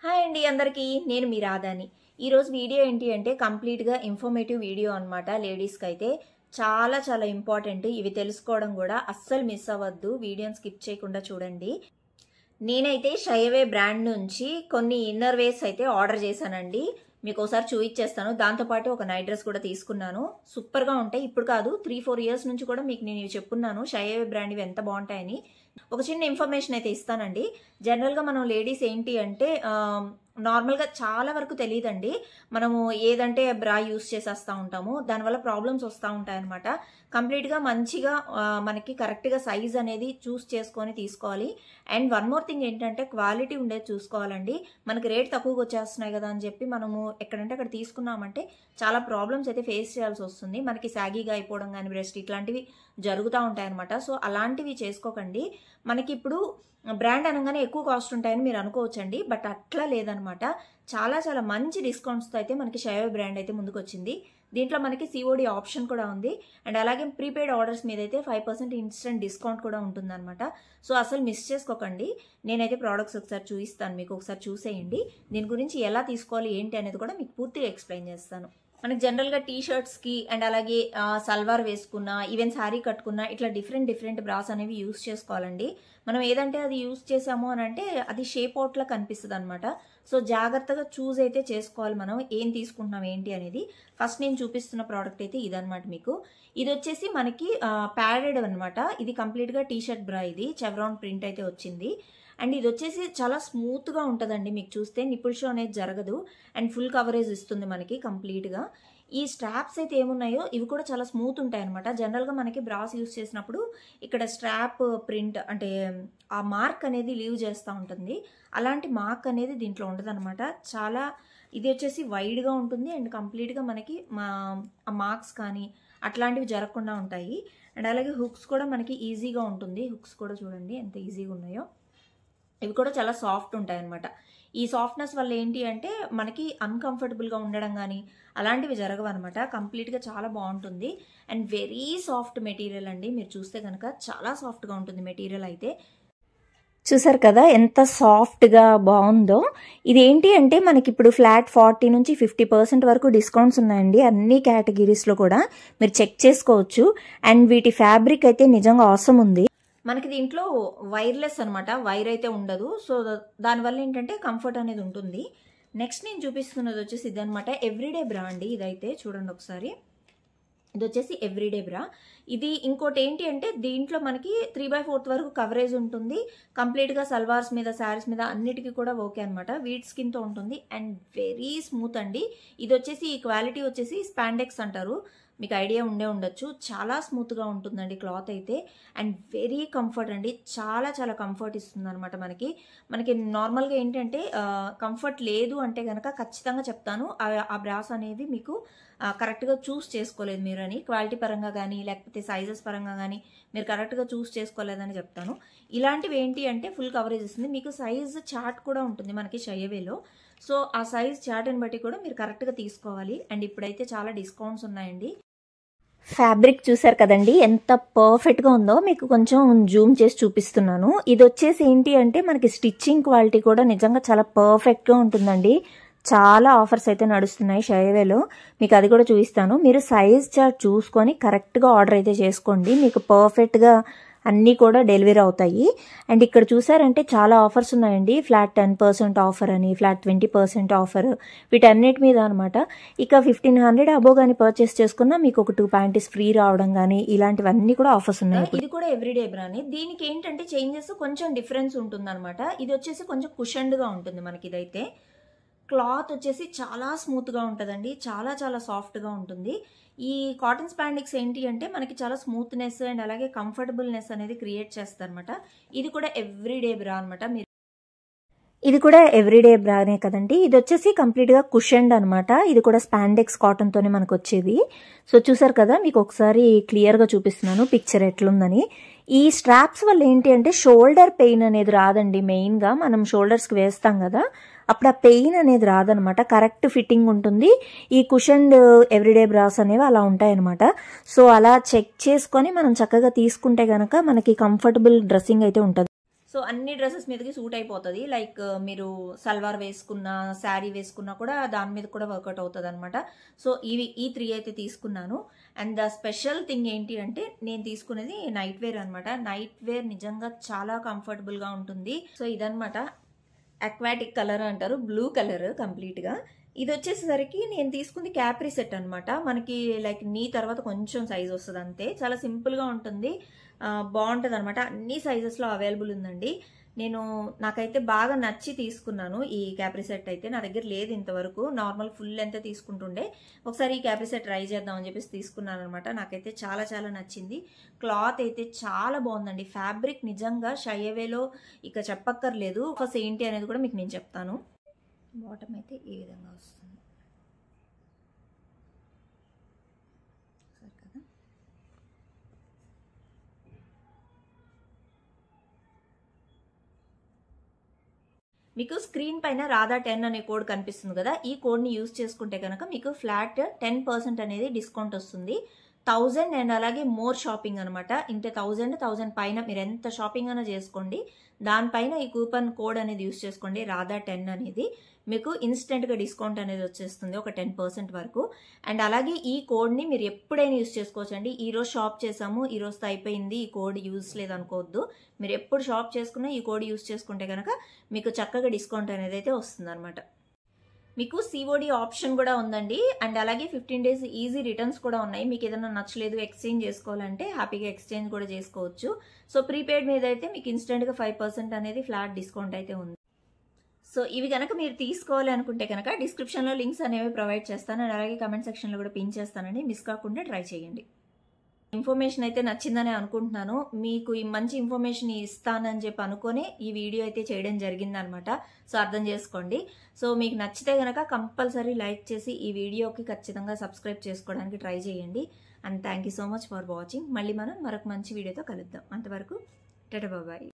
Hi అండి అందరికీ, నేను మీ రాధాని. ఈరోజు వీడియో ఏంటి అంటే కంప్లీట్గా ఇన్ఫర్మేటివ్ వీడియో అనమాట. లేడీస్కి అయితే చాలా చాలా ఇంపార్టెంట్. ఇవి తెలుసుకోవడం కూడా అస్సలు మిస్ అవ్వద్దు. వీడియోని స్కిప్ చేయకుండా చూడండి. నేనైతే షైవే బ్రాండ్ నుంచి కొన్ని ఇన్నర్ వేర్స్ అయితే ఆర్డర్ చేశానండి. మీకు ఒకసారి చూపించేస్తాను. దాంతోపాటు ఒక నైట్ డ్రెస్ కూడా తీసుకున్నాను. సూపర్గా ఉంటాయి. ఇప్పుడు కాదు, 3-4 ఇయర్స్ నుంచి కూడా మీకు నేను ఇవి చెప్పున్నాను. షైవే బ్రాండ్ ఇవి ఎంత బాగుంటాయని. ఒక చిన్న ఇన్ఫర్మేషన్ అయితే ఇస్తానండి. జనరల్గా మనం లేడీస్ ఏంటి అంటే నార్మల్గా చాలా వరకు తెలియదండి. మనము ఏదంటే బ్రా యూస్ చేసేస్తూ ఉంటాము. దానివల్ల ప్రాబ్లమ్స్ వస్తూ ఉంటాయన్నమాట. కంప్లీట్గా మంచిగా మనకి కరెక్ట్గా సైజ్ అనేది చూస్ చేసుకొని తీసుకోవాలి. అండ్ వన్ మోర్ థింగ్ ఏంటంటే క్వాలిటీ ఉండేది చూసుకోవాలండి. మనకి రేట్ తక్కువగా వచ్చేస్తున్నాయి కదా అని చెప్పి మనము ఎక్కడంటే అక్కడ తీసుకున్నామంటే చాలా ప్రాబ్లమ్స్ అయితే ఫేస్ చేయాల్సి వస్తుంది. మనకి సాగీగా అయిపోవడం కానీ, బ్రెస్ట్ ఇట్లాంటివి జరుగుతూ ఉంటాయన్నమాట. సో అలాంటివి చేసుకోకండి. మనకి ఇప్పుడు బ్రాండ్ అనగానే ఎక్కువ కాస్ట్ ఉంటాయని మీరు అనుకోవచ్చండి, బట్ అట్లా లేదనమాట. చాలా చాలా మంచి డిస్కౌంట్స్తో అయితే మనకి షైవే బ్రాండ్ అయితే ముందుకు వచ్చింది. దీంట్లో మనకి సిఓడి ఆప్షన్ కూడా ఉంది. అండ్ అలాగే ప్రీపెయిడ్ ఆర్డర్స్ మీద అయితే 5% ఇన్స్టెంట్ డిస్కౌంట్ కూడా ఉంటుందన్నమాట. సో అసలు మిస్ చేసుకోకండి. నేనైతే ప్రోడక్ట్స్ ఒకసారి చూపిస్తాను, మీకు ఒకసారి చూసేయండి. దీని గురించి ఎలా తీసుకోవాలి ఏంటి అనేది కూడా మీకు పూర్తిగా ఎక్స్ప్లెయిన్ చేస్తాను. మనకి జనరల్గా టీ షర్ట్స్కి అండ్ అలాగే సల్వార్ వేసుకున్నా, ఈవెన్ శారీ కట్టుకున్నా, ఇట్లా డిఫరెంట్ బ్రాస్ అనేవి యూస్ చేసుకోవాలండి. మనం ఏదంటే అది యూస్ చేసాము అని అంటే అది షేప్ అవుట్లా కనిపిస్తుంది అనమాట. సో జాగ్రత్తగా చూస్ అయితే చేసుకోవాలి మనం ఏం తీసుకుంటున్నాం ఏంటి అనేది. ఫస్ట్ నేను చూపిస్తున్న ప్రోడక్ట్ అయితే ఇదనమాట. మీకు ఇది వచ్చేసి మనకి ప్యాడెడ్ అనమాట. ఇది కంప్లీట్గా టీ షర్ట్ బ్రా. ఇది చెవ్రాన్ ప్రింట్ అయితే వచ్చింది. అండ్ ఇది వచ్చేసి చాలా స్మూత్గా ఉంటుందండి. మీకు చూస్తే నిపుల్ షో అనేది జరగదు. అండ్ ఫుల్ కవరేజ్ ఇస్తుంది మనకి కంప్లీట్గా. ఈ స్ట్రాప్స్ అయితే ఏమున్నాయో ఇవి కూడా చాలా స్మూత్ ఉంటాయి అనమాట. జనరల్గా మనకి బ్రాస్ యూస్ చేసినప్పుడు ఇక్కడ స్ట్రాప్ ప్రింట్ అంటే ఆ మార్క్ అనేది లీవ్ చేస్తూ ఉంటుంది. అలాంటి మార్క్ అనేది దీంట్లో ఉండదన్నమాట. చాలా ఇది వచ్చేసి వైడ్గా ఉంటుంది. అండ్ కంప్లీట్గా మనకి ఆ మార్క్స్ కానీ అట్లాంటివి జరగకుండా ఉంటాయి. అండ్ అలాగే హుక్స్ కూడా మనకి ఈజీగా ఉంటుంది. హుక్స్ కూడా చూడండి ఎంత ఈజీగా ఉన్నాయో. ఇవి కూడా చాలా సాఫ్ట్ ఉంటాయి అన్నమాట. ఈ సాఫ్ట్నెస్ వల్ల ఏంటి అంటే మనకి అన్కంఫర్టబుల్గా ఉండడం కానీ అలాంటివి జరగవు అనమాట. కంప్లీట్గా చాలా బాగుంటుంది. అండ్ వెరీ సాఫ్ట్ మెటీరియల్ అండి. మీరు చూస్తే కనుక చాలా సాఫ్ట్గా ఉంటుంది మెటీరియల్ అయితే. చూసారు కదా ఎంత సాఫ్ట్గా బాగుందో. ఇదేంటి అంటే మనకి ఇప్పుడు ఫ్లాట్ 40 నుంచి 50% వరకు డిస్కౌంట్స్ ఉన్నాయండి అన్ని కేటగిరీస్లో కూడా. మీరు చెక్ చేసుకోవచ్చు. అండ్ వీటి ఫ్యాబ్రిక్ అయితే నిజంగా అవసరం ఉంది. మనకి దీంట్లో వైర్లెస్ అనమాట, వైర్ అయితే ఉండదు. సో దానివల్ల ఏంటంటే కంఫర్ట్ అనేది ఉంటుంది. నెక్స్ట్ నేను చూపిస్తున్నది వచ్చేసి ఇదనమాట. ఎవ్రీడే బ్రా అండి. ఇదైతే చూడండి ఒకసారి. ఇది వచ్చేసి ఎవ్రీడే బ్రా. ఇది ఇంకోటి ఏంటి అంటే దీంట్లో మనకి 3/4 వరకు కవరేజ్ ఉంటుంది. కంప్లీట్గా సల్వార్స్ మీద, శారీస్ మీద అన్నిటికీ కూడా ఓకే అనమాట. వీట్ స్కిన్తో ఉంటుంది అండ్ వెరీ స్మూత్ అండి. ఇది వచ్చేసి ఈ క్వాలిటీ వచ్చేసి స్పాండెక్స్ అంటారు. మీకు ఐడియా ఉండొచ్చు. చాలా స్మూత్గా ఉంటుందండి క్లాత్ అయితే. అండ్ వెరీ కంఫర్ట్ అండి. చాలా చాలా కంఫర్ట్ ఇస్తుంది అనమాట మనకి నార్మల్గా ఏంటంటే కంఫర్ట్ లేదు అంటే కనుక ఖచ్చితంగా చెప్తాను ఆ బ్రాస్ అనేవి మీకు కరెక్ట్గా చూస్ చేసుకోలేదు మీరు అని. క్వాలిటీ పరంగా కానీ లేకపోతే సైజెస్ పరంగా కానీ మీరు కరెక్ట్గా చూస్ చేసుకోలేదని చెప్తాను. ఇలాంటివి ఏంటి అంటే ఫుల్ కవరేజ్ ఇస్తుంది. మీకు సైజ్ చార్ట్ కూడా ఉంటుంది మనకి షైవేలో. సో ఆ సైజ్ చార్ట్ని బట్టి కూడా మీరు కరెక్ట్గా తీసుకోవాలి. అండ్ ఇప్పుడైతే చాలా డిస్కౌంట్స్ ఉన్నాయండి. ఫ్యాబ్రిక్ చూసారు కదండి ఎంత పర్ఫెక్ట్గా ఉందో. మీకు కొంచెం జూమ్ చేసి చూపిస్తున్నాను. ఇది వచ్చేసి ఏంటి అంటే మనకి స్టిచ్చింగ్ క్వాలిటీ కూడా నిజంగా చాలా పర్ఫెక్ట్గా ఉంటుందండి. చాలా ఆఫర్స్ అయితే నడుస్తున్నాయి షైవేలో. మీకు అది కూడా చూపిస్తాను. మీరు సైజ్ చార్ట్ చూసుకొని కరెక్ట్గా ఆర్డర్ అయితే చేసుకోండి. మీకు పర్ఫెక్ట్గా అన్నీ కూడా డెలివరీ అవుతాయి. అండ్ ఇక్కడ చూసారంటే చాలా ఆఫర్స్ ఉన్నాయండి. ఫ్లాట్ 10% ఆఫర్ అని, ఫ్లాట్ 20% ఆఫర్, వీటన్నిటి మీద అనమాట. ఇక 1500 అబోవ్ కానీ పర్చేస్ చేసుకున్నా మీకు ఒక 2 ప్యాంటీస్ ఫ్రీ రావడం కానీ ఇలాంటివన్నీ కూడా ఆఫర్స్ ఉన్నాయి. ఇది కూడా ఎవ్రీడే బ్రాని. దీనికి ఏంటంటే చేంజెస్ కొంచెం డిఫరెన్స్ ఉంటుంది అనమాట. ఇది వచ్చేసి కొంచెం కుషన్డ్గా ఉంటుంది మనకి. ఇదైతే క్లాత్ వచ్చేసి చాలా స్మూత్గా ఉంటుందండి. చాలా చాలా సాఫ్ట్గా ఉంటుంది. ఈ కాటన్ స్పాండిక్స్ ఏంటి అంటే మనకి చాలా స్మూత్నెస్ అండ్ అలాగే కంఫర్టబుల్నెస్ అనేది క్రియేట్ చేస్తారు అనమాట. ఇది కూడా ఎవ్రీడే బ్రా అనమాట. ఇది కూడా ఎవ్రీడే బ్రానే కదండి. ఇది వచ్చేసి కంప్లీట్గా కుషన్డ్ అనమాట. ఇది కూడా స్పాండెక్స్ కాటన్తోనే మనకు వచ్చేది. సో చూసారు కదా, మీకు ఒకసారి క్లియర్గా చూపిస్తున్నాను పిక్చర్ ఎట్లుందని. ఈ స్ట్రాప్స్ వల్ల ఏంటి అంటే షోల్డర్ పెయిన్ అనేది రాదండి. మెయిన్గా మనం షోల్డర్స్కి వేస్తాం కదా, అప్పుడు ఆ పెయిన్ అనేది రాదనమాట. కరెక్ట్ ఫిట్టింగ్ ఉంటుంది. ఈ కుషన్డ్ ఎవ్రీడే బ్రాస్ అనేవి అలా ఉంటాయన్నమాట. సో అలా చెక్ చేసుకొని మనం చక్కగా తీసుకుంటే కనుక మనకి కంఫర్టబుల్ డ్రెస్సింగ్ అయితే ఉంటుంది. సో అన్ని డ్రెస్సెస్ మీదకి సూట్ అయిపోతుంది. లైక్ మీరు సల్వార్ వేసుకున్నా, శారీ వేసుకున్నా కూడా దాని మీద కూడా వర్కౌట్ అవుతుంది అనమాట. సో ఈ 3 అయితే తీసుకున్నాను. అండ్ ద స్పెషల్ థింగ్ ఏంటి అంటే నేను తీసుకునేది నైట్ వేర్ అనమాట. నైట్ వేర్ నిజంగా చాలా కంఫర్టబుల్గా ఉంటుంది. సో ఇదనమాట, అక్వాటిక్ కలర్ అంటారు, బ్లూ కలర్ కంప్లీట్గా. ఇది వచ్చేసరికి నేను తీసుకుంది క్యాప్రీ సెట్ అనమాట. మనకి లైక్ నీ తర్వాత కొంచెం సైజ్ వస్తుంది అంతే. చాలా సింపుల్గా ఉంటుంది, బాగుంటుంది అనమాట. అన్ని సైజెస్లో అవైలబుల్ ఉందండి. నాకైతే బాగా నచ్చి తీసుకున్నాను ఈ క్యాప్రీ సెట్ అయితే. నా దగ్గర లేదు ఇంతవరకు, నార్మల్ ఫుల్ లెంత్ తీసుకుంటుండే. ఒకసారి ఈ క్యాప్రీ సెట్ ట్రై చేద్దామని చెప్పేసి తీసుకున్నాను అనమాట. నాకైతే చాలా చాలా నచ్చింది. క్లాత్ అయితే చాలా బాగుందండి. ఫ్యాబ్రిక్ నిజంగా షైవేలో ఇక చెప్పక్కర్లేదు. ఫస్ట్ ఏంటి అనేది కూడా మీకు నేను చెప్తాను. బాటమ్ అయితే ఈ విధంగా వస్తుంది సరే కదా. మీకు స్క్రీన్ పైన రాధా 10 అనే కోడ్ కనిపిస్తుంది కదా, ఈ కోడ్ని యూజ్ చేసుకుంటే కనుక మీకు ఫ్లాట్ 10% అనేది డిస్కౌంట్ వస్తుంది. 1000 అండ్ అలాగే మోర్ షాపింగ్ అనమాట. ఇంటే 1000 పైన మీరు ఎంత షాపింగ్ అయినా చేసుకోండి, దానిపైన ఈ కూపన్ కోడ్ అనేది యూజ్ చేసుకోండి, రాధా 10 అనేది. మీకు ఇన్స్టెంట్గా డిస్కౌంట్ అనేది వచ్చేస్తుంది ఒక 10% వరకు. అండ్ అలాగే ఈ కోడ్ని మీరు ఎప్పుడైనా యూజ్ చేసుకోవచ్చు అండి. ఈరోజు షాప్ చేసాము, ఈ రోజుతో అయిపోయింది, ఈ కోడ్ యూజ్ లేదు అనుకోవద్దు. మీరు ఎప్పుడు షాప్ చేసుకున్నా ఈ కోడ్ యూజ్ చేసుకుంటే కనుక మీకు చక్కగా డిస్కౌంట్ అనేది అయితే వస్తుంది అనమాట. మీకు COD ఆప్షన్ కూడా ఉందండి. అండ్ అలాగే 15 days ఈజీ రిటర్న్స్ కూడా ఉన్నాయి. మీకు ఏదైనా నచ్చలేదు ఎక్స్చేంజ్ చేసుకోవాలంటే హ్యాపీగా ఎక్స్చేంజ్ కూడా చేసుకోవచ్చు. సో ప్రీపెయిడ్ మీద అయితే మీకు ఇన్స్టెంట్గా 5% అనేది ఫ్లాట్ డిస్కౌంట్ అయితే ఉంది. సో ఇవి కనుక మీరు తీసుకోవాలి అనుకుంటే కనుక డిస్క్రిప్షన్లో లింక్స్ అనేవి ప్రొవైడ్ చేస్తాను. అండ్ అలాగే కమెంట్ సెక్షన్లో కూడా పిన్ చేస్తానండి. మిస్ కాకుండా ట్రై చేయండి. ఇన్ఫర్మేషన్ అయితే నచ్చిందని అనుకుంటున్నాను. మీకు ఈ మంచి ఇన్ఫర్మేషన్ ఇస్తానని చెప్పి అనుకొని ఈ వీడియో అయితే చేయడం జరిగిందనమాట. సో అర్థం చేసుకోండి. సో మీకు నచ్చితే కనుక కంపల్సరీ లైక్ చేసి ఈ వీడియోకి ఖచ్చితంగా సబ్స్క్రైబ్ చేసుకోవడానికి ట్రై చేయండి. And thank you so much for watching. మళ్ళీ మనం మరొక మంచి వీడియోతో కలుద్దాం. అంతవరకు టాటా బాయ్.